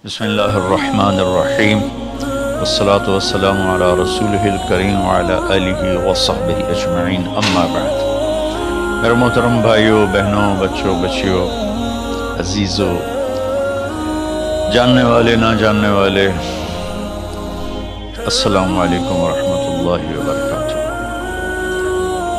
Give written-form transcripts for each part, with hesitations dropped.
بسم اللہ الرحمن الرحیم والصلاة والسلام علی رسولہ الکریم وعلی آلہ وصحبہ اجمعین، اما بعد۔ میرے محترم بھائیوں، بہنوں، بچوں، بچیوں، عزیزوں، جاننے والے، نہ جاننے والے، السلام علیکم ورحمۃ اللہ وبرکاتہ۔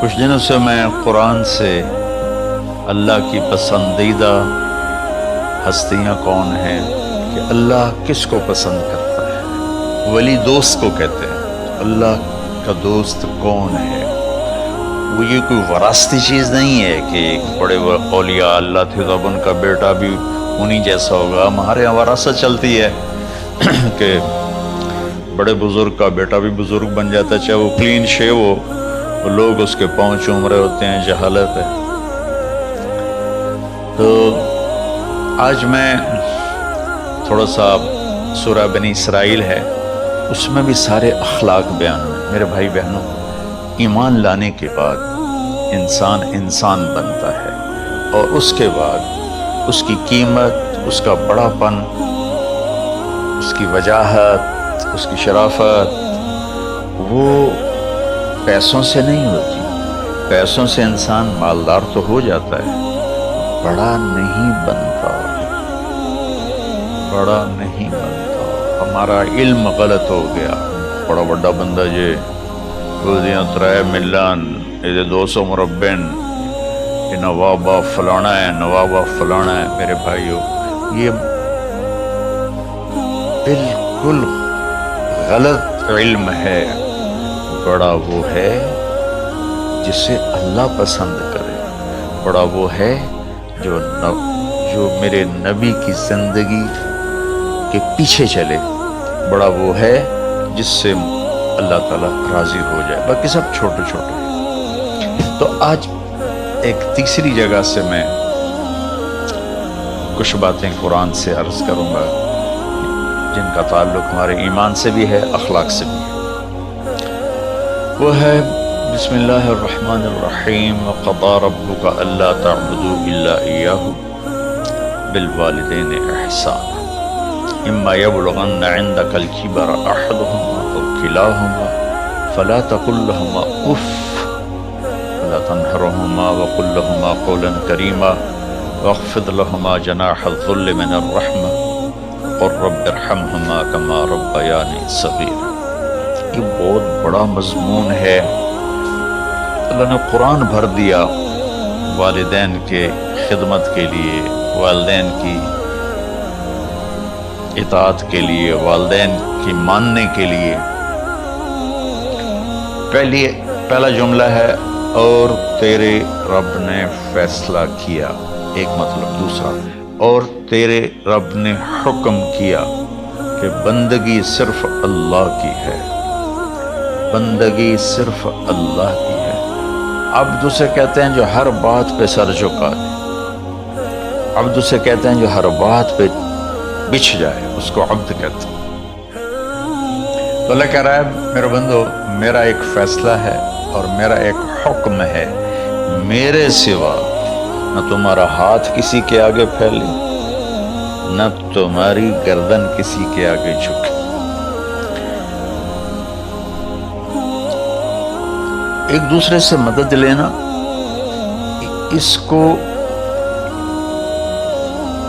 کچھ دنوں سے میں قرآن سے اللہ کی پسندیدہ ہستیاں کون ہیں، کہ اللہ کس کو پسند کرتا ہے، ولی دوست کو کہتے ہیں۔ اللہ کا دوست کون ہے؟ وہ یہ کوئی وراثتی چیز نہیں ہے کہ ایک بڑے اولیاء اللہ تھے تو اب ان کا بیٹا بھی انہی جیسا ہوگا۔ ہمارے یہاں وراثت چلتی ہے کہ بڑے بزرگ کا بیٹا بھی بزرگ بن جاتا ہے، چاہے وہ کلین شیو ہو، وہ لوگ اس کے پاؤں چوم رہے ہوتے ہیں، جہالت ہے۔ تو آج میں تھوڑا سا سورہ بنی اسرائیل ہے، اس میں بھی سارے اخلاق بیان ہیں۔ میرے بھائی بہنوں، ایمان لانے کے بعد انسان بنتا ہے، اور اس کے بعد اس کی قیمت، اس کا بڑا پن، اس کی وجاہت، اس کی شرافت وہ پیسوں سے نہیں ہوتی۔ پیسوں سے انسان مالدار تو ہو جاتا ہے، بڑا نہیں بنتا، بڑا نہیں بنتا۔ ہمارا علم غلط ہو گیا۔ بڑا بڑا بندہ جے روزیاں 3 ملن، یہ 200 مربن، یہ نوابہ فلانا ہے، نوابہ فلانا ہے۔ میرے بھائیو، یہ بالکل غلط علم ہے۔ بڑا وہ ہے جسے اللہ پسند کرے، بڑا وہ ہے جو میرے نبی کی زندگی کے پیچھے چلے، بڑا وہ ہے جس سے اللہ تعالیٰ راضی ہو جائے، باقی سب چھوٹے چھوٹے۔ تو آج ایک تیسری جگہ سے میں کچھ باتیں قرآن سے عرض کروں گا، جن کا تعلق ہمارے ایمان سے بھی ہے، اخلاق سے بھی ہے۔ وہ ہے بسم اللہ الرحمن الرحیم، وَقَضَىٰ رَبُّكَ أَلَّا تَعْبُدُوا إِلَّا إِيَّاهُ بِالْوَالِدَيْنِ إِحْسَانًا إِمَّا يَبْلُغَنَّ عِندَكَ الْكِبَرَ أَحَدُهُمَا أَوْ كِلَاهُمَا فَلَا تَقُل لَّهُمَا أُفٍّ وَلَا تَنْهَرْهُمَا وَقُل لَّهُمَا قَوْلًا كَرِيمًا وَاخْفِضْ لَهُمَا جَنَاحَ الذُّلِّ مِنَ الرَّحْمَةِ وَقُل رَّبِّ ارْحَمْهُمَا كَمَا رَبَّيَانِي صَغِيرًا۔ یہ بہت بڑا مضمون ہے۔ اللہ نے قرآن بھر دیا والدین کے خدمت کے لیے، والدین کی اطاعت کے لیے، والدین کی ماننے کے لیے۔ پہلا جملہ ہے اور تیرے رب نے فیصلہ کیا، ایک مطلب۔ دوسرا، اور تیرے رب نے حکم کیا کہ بندگی صرف اللہ کی ہے، بندگی صرف اللہ کی ہے۔ عبد اسے کہتے ہیں جو ہر بات پہ سر جھکا دے، عبد اسے کہتے ہیں جو ہر بات پہ بچھ جائے، اس کو عبد کہتے ہیں۔ تو اللہ کہہ رہا ہے میرے بندو، میرا ایک فیصلہ ہے اور میرا ایک حکم ہے، میرے سوا نہ تمہارا ہاتھ کسی کے آگے پھیلے، نہ تمہاری گردن کسی کے آگے جھکے۔ ایک دوسرے سے مدد لینا، اس کو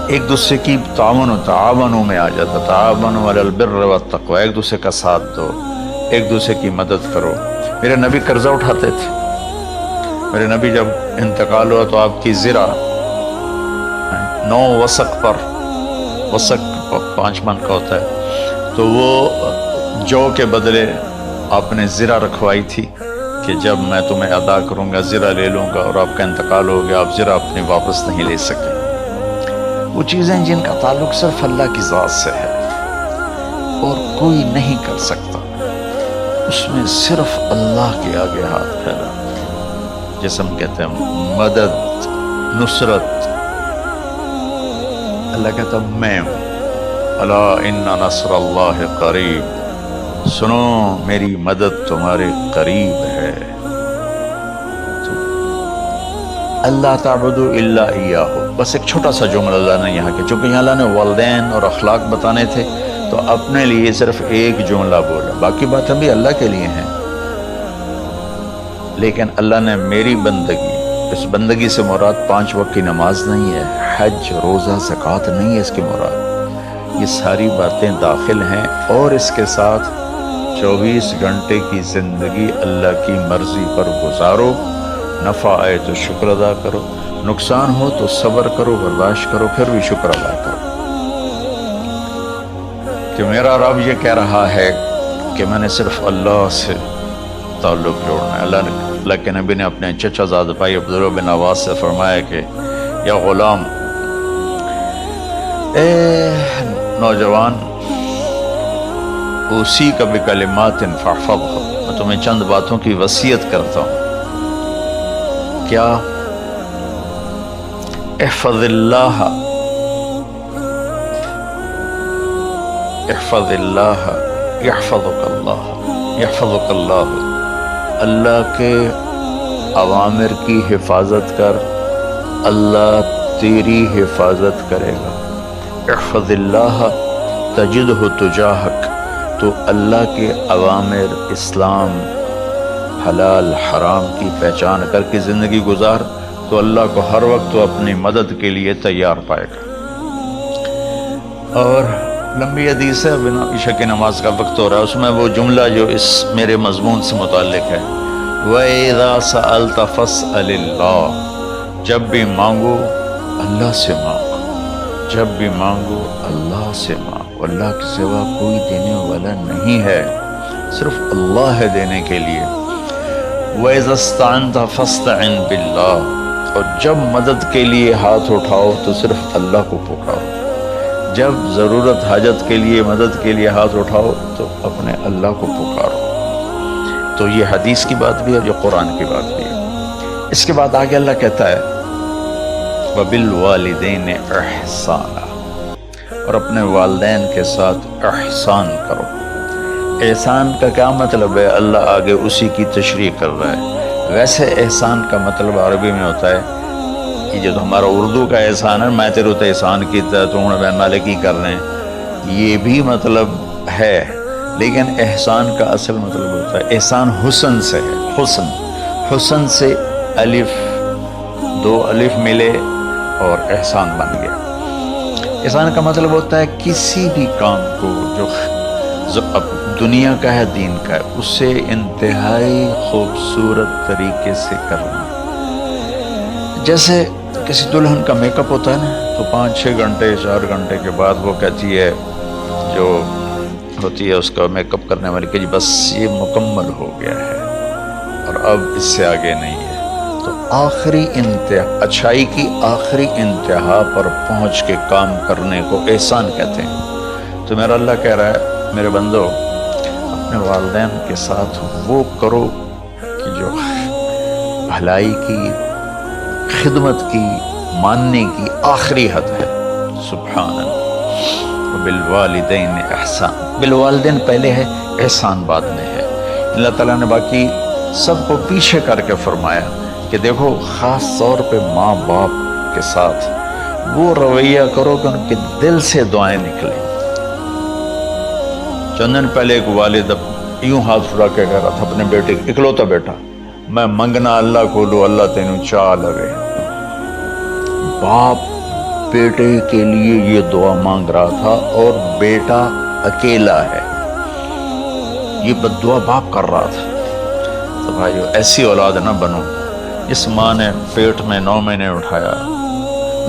ایک دوسرے کی تعاونوں میں آ جاتا، تعاونوا علی البر والتقوی، ایک دوسرے کا ساتھ دو، ایک دوسرے کی مدد کرو۔ میرے نبی قرضہ اٹھاتے تھے۔ میرے نبی جب انتقال ہوا تو آپ کی زرہ 9 وسق پر، وسق 5 من کا ہوتا ہے، تو وہ جو کے بدلے آپ نے زرہ رکھوائی تھی کہ جب میں تمہیں ادا کروں گا زرہ لے لوں گا، اور آپ کا انتقال ہو گیا، آپ زرہ اپنی واپس نہیں لے سکے۔ وہ چیزیں جن کا تعلق صرف اللہ کی ذات سے ہے اور کوئی نہیں کر سکتا، اس میں صرف اللہ کے آگے ہاتھ پھیلا، جیسے ہم کہتے ہیں مدد، نصرت۔ اللہ کہتا میں ہوں، الا ان نصر اللہ قریب، سنو میری مدد تمہارے قریب ہے۔ اللہ تعبدوا الا ایاہ، بس ایک چھوٹا سا جملہ اللہ نے یہاں کے، چونکہ یہاں اللہ نے والدین اور اخلاق بتانے تھے تو اپنے لیے صرف ایک جملہ بولا، باقی باتیں بھی اللہ کے لیے ہیں، لیکن اللہ نے میری بندگی، اس بندگی سے مراد 5 وقت کی نماز نہیں ہے، حج، روزہ، زکوٰۃ نہیں ہے اس کی مراد، یہ ساری باتیں داخل ہیں، اور اس کے ساتھ 24 گھنٹے کی زندگی اللہ کی مرضی پر گزارو، نفع آئے تو شکر ادا کرو، نقصان ہو تو صبر کرو، برداشت کرو، پھر بھی شکر ادا کرو کہ میرا رب یہ کہہ رہا ہے کہ میں نے صرف اللہ سے تعلق جوڑنا ہے۔ اللہ کے نبی نے اپنے چچا زاد بھائی عبداللہ بن عباس سے فرمایا کہ یا غلام، اے نوجوان، اسی کا بکلمات فاحفظھا، میں تمہیں چند باتوں کی وصیت کرتا ہوں، کیا؟ احفظ اللہ، احفظ اللہ یحفظک اللہ، یحفظک اللہ، اللہ کے اوامر کی حفاظت کر، اللہ تیری حفاظت کرے گا۔ احفظ اللہ تجدہ تجاہک، تو اللہ کے اوامر، اسلام، حلال حرام کی پہچان کر کے زندگی گزار تو اللہ کو ہر وقت تو اپنی مدد کے لیے تیار پائے گا۔ اور لمبی حدیث ہے، بنا عشاء کی نماز کا وقت ہو رہا ہے، اس میں وہ جملہ جو اس میرے مضمون سے متعلق ہے، وَإِذَا سَأَلْتَ فَاسْأَلِ اللَّهِ، جب بھی مانگو اللہ سے مانگو، جب بھی مانگو اللہ سے مانگو، اللہ کے سوا کوئی دینے والا نہیں ہے، صرف اللہ ہے دینے کے لیے۔ وَإِذَا اسْتَعَنْتَ فَاسْتَعِنْ بِاللَّهِ، اور جب مدد کے لیے ہاتھ اٹھاؤ تو صرف اللہ کو پکارو، جب ضرورت حاجت کے لیے، مدد کے لیے ہاتھ اٹھاؤ تو اپنے اللہ کو پکارو۔ تو یہ حدیث کی بات بھی ہے، جو قرآن کی بات بھی ہے۔ اس کے بعد آگے اللہ کہتا ہے وَبِالْوَالِدَيْنِ إِحْسَانًا، اور اپنے والدین کے ساتھ احسان کرو۔ احسان کا کیا مطلب ہے؟ اللہ آگے اسی کی تشریح کر رہا ہے۔ ویسے احسان کا مطلب عربی میں ہوتا ہے، یہ جو ہمارا اردو کا احسان ہے، میں تیرے تو احسان کیتا تو ہوں میں نالے کی کر رہے ہیں، یہ بھی مطلب ہے، لیکن احسان کا اصل مطلب ہوتا ہے، احسان حسن سے ہے، حسن، حسن سے الف، 2 الف ملے اور احسان بن گیا۔ احسان کا مطلب ہوتا ہے کسی بھی کام کو جو دنیا کا ہے، دین کا ہے، اسے انتہائی خوبصورت طریقے سے کرنا۔ جیسے کسی دلہن کا میک اپ ہوتا ہے نا، تو 5-6 گھنٹے 4 گھنٹے کے بعد وہ کہتی ہے، جو ہوتی ہے اس کا میک اپ کرنے والی، کہ جی بس یہ مکمل ہو گیا ہے اور اب اس سے آگے نہیں ہے۔ تو آخری انتہا، اچھائی کی آخری انتہا پر پہنچ کے کام کرنے کو احسان کہتے ہیں۔ تو میرا اللہ کہہ رہا ہے میرے بندو، اپنے والدین کے ساتھ وہ کرو کہ جو بھلائی کی، خدمت کی، ماننے کی آخری حد ہے۔ سبحان اللہ۔ بالوالدین احسان، بالوالدین پہلے ہے، احسان بعد میں ہے۔ اللہ تعالیٰ نے باقی سب کو پیچھے کر کے فرمایا کہ دیکھو خاص طور پہ ماں باپ کے ساتھ وہ رویہ کرو کہ ان کے دل سے دعائیں نکلیں۔ چند دن پہلے ایک والد یوں ہاتھ اٹھا کے کہہ رہا تھا اپنے بیٹے، اکلوتا بیٹا، میں منگنا اللہ کو لو، اللہ تینوں چاہ لگے۔ باپ بیٹے کے لیے یہ دعا مانگ رہا تھا، اور بیٹا اکیلا ہے، یہ بد دعا باپ کر رہا تھا۔ تو بھائیو، ایسی اولاد نہ بنو جس ماں نے پیٹ میں 9 مہینے اٹھایا،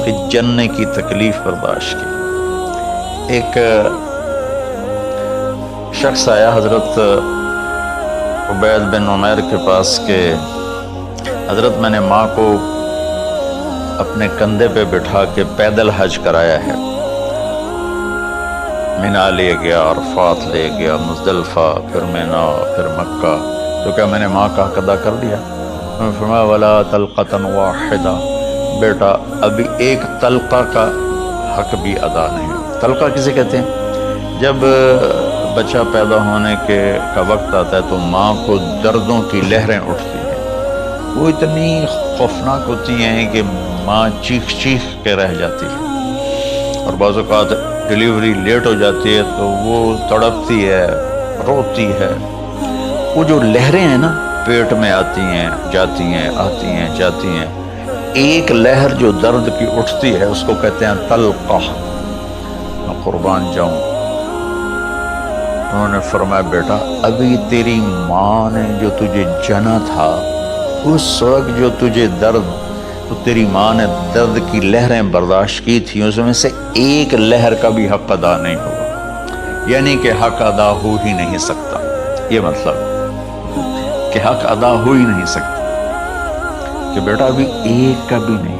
پھر جننے کی تکلیف برداشت کی۔ ایک شخص آیا حضرت عبید بن عمیر کے پاس کہ حضرت میں نے ماں کو اپنے کندھے پہ بٹھا کے پیدل حج کرایا ہے، مینا لے گیا، عرفات لے گیا، مزدلفہ، پھر مینا، پھر مکہ، تو کیا میں نے ماں کا حق ادا کر دیا؟ انہوں نے فرمایا ولا طلقۃ واحدہ، بیٹا ابھی ایک طلقہ کا حق بھی ادا نہیں۔ طلقہ کسے کہتے ہیں؟ جب بچہ پیدا ہونے کا وقت آتا ہے تو ماں کو دردوں کی لہریں اٹھتی ہیں، وہ اتنی خوفناک ہوتی ہیں کہ ماں چیخ چیخ کے رہ جاتی ہے، اور بعض اوقات ڈیلیوری لیٹ ہو جاتی ہے تو وہ تڑپتی ہے، روتی ہے۔ وہ جو لہریں ہیں نا پیٹ میں آتی ہیں جاتی ہیں، آتی ہیں جاتی ہیں، ایک لہر جو درد کی اٹھتی ہے اس کو کہتے ہیں طلقہ۔ میں قربان جاؤں، انہوں نے فرمایا بیٹا ابھی تیری ماں نے جو تجھے جنا تھا اس وقت جو تجھے درد، تو تیری ماں نے درد کی لہریں برداشت کی تھی، اس میں سے ایک لہر کا بھی حق ادا نہیں ہوا، یعنی کہ حق ادا ہو ہی نہیں سکتا۔ یہ مطلب کہ حق ادا ہو ہی نہیں سکتا، کہ بیٹا ابھی ایک کا بھی نہیں۔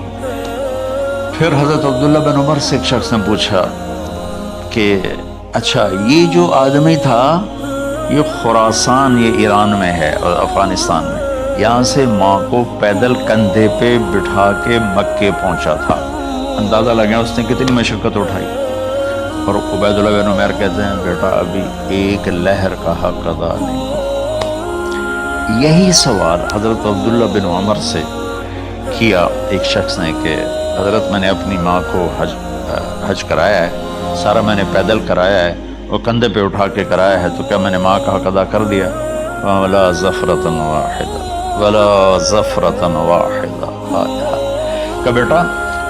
پھر حضرت عبداللہ بن عمر سے ایک شخص نے پوچھا کہ اچھا یہ جو آدمی تھا یہ خراسان، یہ ایران میں ہے اور افغانستان میں، یہاں سے ماں کو پیدل کندھے پہ بٹھا کے مکے پہنچا تھا، اندازہ لگا اس نے کتنی مشقت اٹھائی۔ اور عبید اللہ بن عمر کہتے ہیں بیٹا ابھی ایک لہر کا حق ادا نہیں ہوا۔ یہی سوال حضرت عبداللہ بن عمر سے کیا ایک شخص نے کہ حضرت میں نے اپنی ماں کو حج کرایا ہے، سارا میں نے پیدل کرایا ہے اور کندھے پہ اٹھا کے کرایا ہے، تو کیا میں نے ماں کا حق ادا کر دیا؟ وَلَا زَفْرَةً وَاحِدًا وَلَا زَفْرَةً وَاحِدًا کہ بیٹا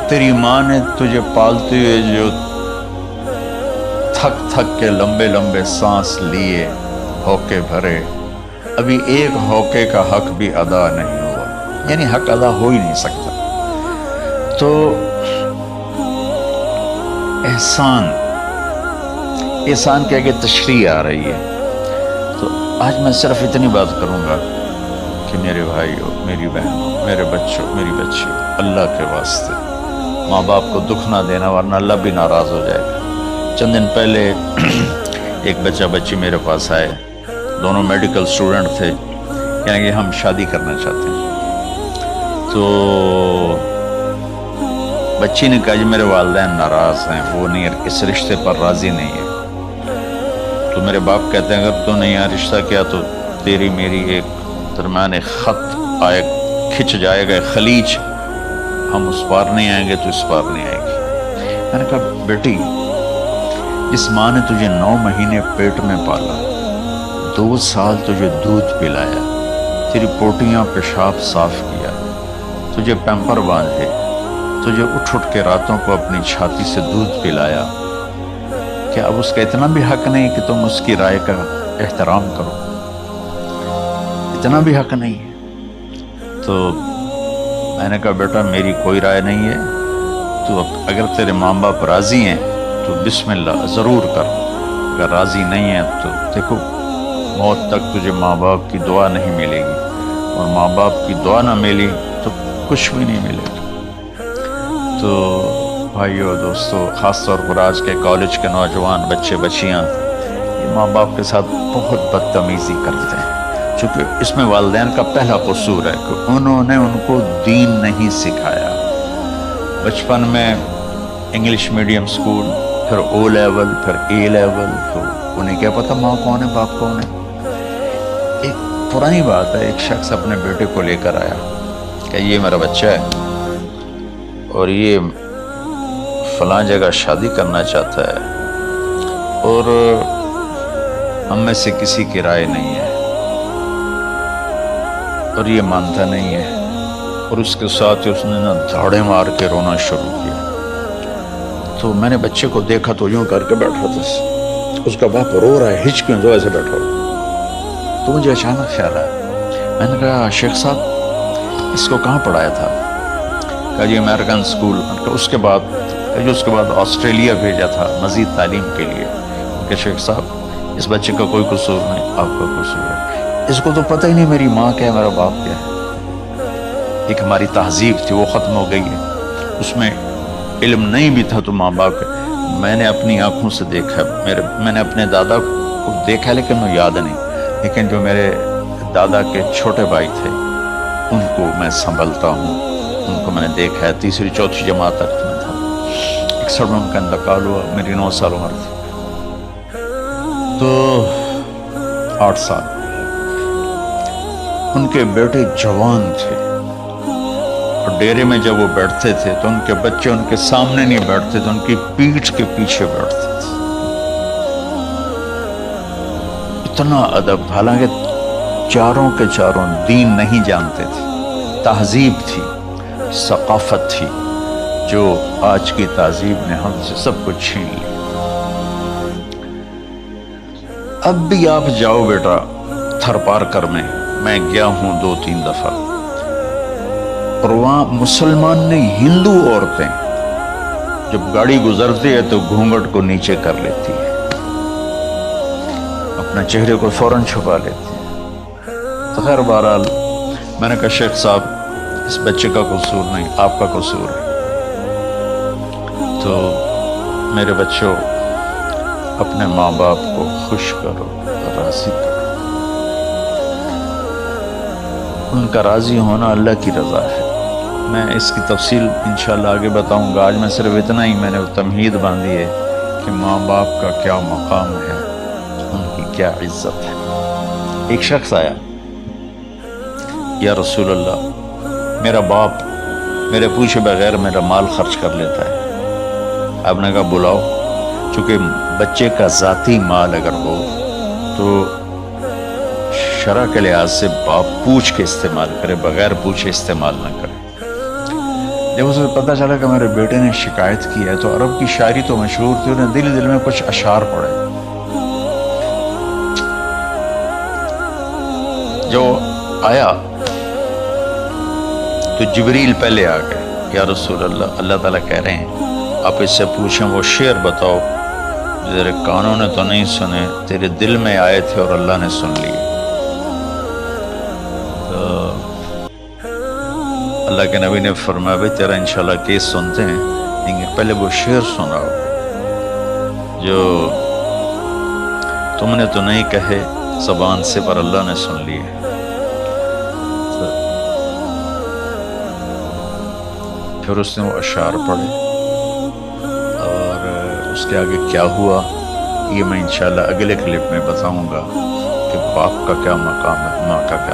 تیری ماں نے تجھے پالتے ہوئے جو تھک تھک کے لمبے لمبے سانس لیے، ہوکے بھرے، ابھی ایک ہوکے کا حق بھی ادا نہیں ہوا، یعنی حق ادا ہو ہی نہیں سکتا۔ تو احسان کے آگے تشریح آ رہی ہے۔ تو آج میں صرف اتنی بات کروں گا کہ میرے بھائیوں، میری بہنوں، میرے بچوں، میری بچیوں، اللہ کے واسطے ماں باپ کو دکھ نہ دینا ورنہ اللہ بھی ناراض ہو جائے گا۔ چند دن پہلے ایک بچہ بچی میرے پاس آئے، دونوں میڈیکل سٹوڈنٹ تھے، کہیں کہ ہم شادی کرنا چاہتے ہیں۔ تو بچی نے کہا جی میرے والدین ناراض ہیں، وہ نہیں اس رشتے پر راضی نہیں ہے۔ تو میرے باپ کہتے ہیں اگر تو نے یہاں رشتہ کیا تو تیری میری ایک درمیان خط آئے، کھچ جائے گا خلیج، ہم اس پار نہیں آئیں گے تو اس پار نہیں آئے گی۔ میں نے کہا بیٹی اس ماں نے تجھے 9 مہینے پیٹ میں پالا، 2 سال تجھے دودھ پلایا، تیری پوٹیاں پیشاب صاف کیا، تجھے پیمپر باندھے، تجھے اٹھ اٹھ کے راتوں کو اپنی چھاتی سے دودھ پلایا، کیا اب اس کا اتنا بھی حق نہیں کہ تم اس کی رائے کا احترام کرو؟ اتنا بھی حق نہیں ہے؟ تو میں نے کہا بیٹا میری کوئی رائے نہیں ہے، تو اگر تیرے ماں باپ راضی ہیں تو بسم اللہ ضرور کر، اگر راضی نہیں ہیں تو دیکھو موت تک تجھے ماں باپ کی دعا نہیں ملے گی، اور ماں باپ کی دعا نہ ملی تو کچھ بھی نہیں ملے گا۔ تو بھائیو دوستو، خاص طور پر آج کے کالج کے نوجوان بچے بچیاں یہ ماں باپ کے ساتھ بہت بدتمیزی کرتے ہیں، چونکہ اس میں والدین کا پہلا قصور ہے کہ انہوں نے ان کو دین نہیں سکھایا۔ بچپن میں انگلش میڈیم سکول، پھر او لیول، پھر اے لیول، تو انہیں کیا پتہ ماں کون ہے باپ کون ہے۔ ایک پرانی بات ہے، ایک شخص اپنے بیٹے کو لے کر آیا کہ یہ میرا بچہ ہے اور یہ فلاں جگہ شادی کرنا چاہتا ہے اور ہم میں سے کسی کی رائے نہیں ہے اور یہ مانتا نہیں ہے، اور اس کے ساتھ اس نے نا دھاڑے مار کے رونا شروع کیا۔ تو میں نے بچے کو دیکھا تو یوں کر کے بیٹھا تھا، اس کا باپ رو رہا ہے، ہچ کیوں تو ایسے بیٹھا ہو۔ تو مجھے اچانک خیال آیا، میں نے کہا شیخ صاحب اس کو کہاں پڑھایا تھا؟ کہا جی امریکن سکول۔ اس کے بعد آسٹریلیا بھیجا تھا مزید تعلیم کے لیے۔ کہ شیخ صاحب اس بچے کا کوئی قصور نہیں، آپ کا قصور ہے، اس کو تو پتہ ہی نہیں میری ماں کیا ہے میرا باپ کیا ہے۔ ایک ہماری تہذیب تھی وہ ختم ہو گئی ہے، اس میں علم نہیں بھی تھا تو ماں باپ کا۔ میں نے اپنی آنکھوں سے دیکھا، میں نے اپنے دادا کو دیکھا لیکن وہ یاد نہیں، لیکن جو میرے دادا کے چھوٹے بھائی تھے ان کو میں سنبھلتا ہوں، ان کو میں نے دیکھا ہے، 3ری 4تھی جماعت تک میں تھا، 61 میں ان کا انتقال ہوا، میری 9 سال عمر تھی، تو 8 سال۔ ان کے بیٹے جوان تھے، ڈیرے میں جب وہ بیٹھتے تھے تو ان کے بچے ان کے سامنے نہیں بیٹھتے تھے، ان کی پیٹھ کے پیچھے بیٹھتے تھے. اتنا ادب، حالانکہ چاروں کے چاروں دین نہیں جانتے تھے. تہذیب تھی، ثقافت تھی، جو آج کی تہذیب نے ہم سے سب کچھ چھین لیا. اب بھی آپ جاؤ بیٹا تھر پارکر میں گیا ہوں 2-3 دفعہ، اور وہاں مسلمان نہیں، ہندو عورتیں جب گاڑی گزرتی ہے تو گھونگھٹ کو نیچے کر لیتی ہے، اپنے چہرے کو فوراً چھپا لیتی ہے. تو خیر بہرحال میں نے کہا شیخ صاحب اس بچے کا قصور نہیں، آپ کا قصور ہے. تو میرے بچوں، اپنے ماں باپ کو خوش کرو، راضی کرو. ان کا راضی ہونا اللہ کی رضا ہے. میں اس کی تفصیل انشاءاللہ آگے بتاؤں گا. آج میں صرف اتنا ہی میں نے تمہید باندھی ہے کہ ماں باپ کا کیا مقام ہے، ان کی کیا عزت ہے. ایک شخص آیا، یا رسول اللہ میرا باپ میرے پوچھے بغیر میرا مال خرچ کر لیتا ہے. آپ نے کہا بلاؤ. چونکہ بچے کا ذاتی مال اگر ہو تو شرع کے لحاظ سے باپ پوچھ کے استعمال کرے، بغیر پوچھے استعمال نہ کرے. جب اسے پتہ چلا کہ میرے بیٹے نے شکایت کی ہے، تو عرب کی شاعری تو مشہور تھی، انہیں دل دل میں کچھ اشعار پڑھے. جو آیا تو جبریل پہلے آ گئے، یا رسول اللہ اللہ تعالیٰ کہہ رہے ہیں آپ اس سے پوچھیں وہ شعر بتاؤ تیرے کانوں نے تو نہیں سنے، تیرے دل میں آئے تھے اور اللہ نے سن لیے. تو اللہ کے نبی نے فرمایا بھائی تیرا انشاءاللہ کیس سنتے ہیں، لیکن پہلے وہ شعر سناؤ جو تم نے تو نہیں کہے زبان سے پر اللہ نے سن لیے. پھر اس نے وہ اشعار پڑھے، اور اس کے آگے کیا ہوا یہ میں انشاءاللہ اگلے کلپ میں بتاؤں گا کہ باپ کا کیا مقام ہے، ماں کا کیا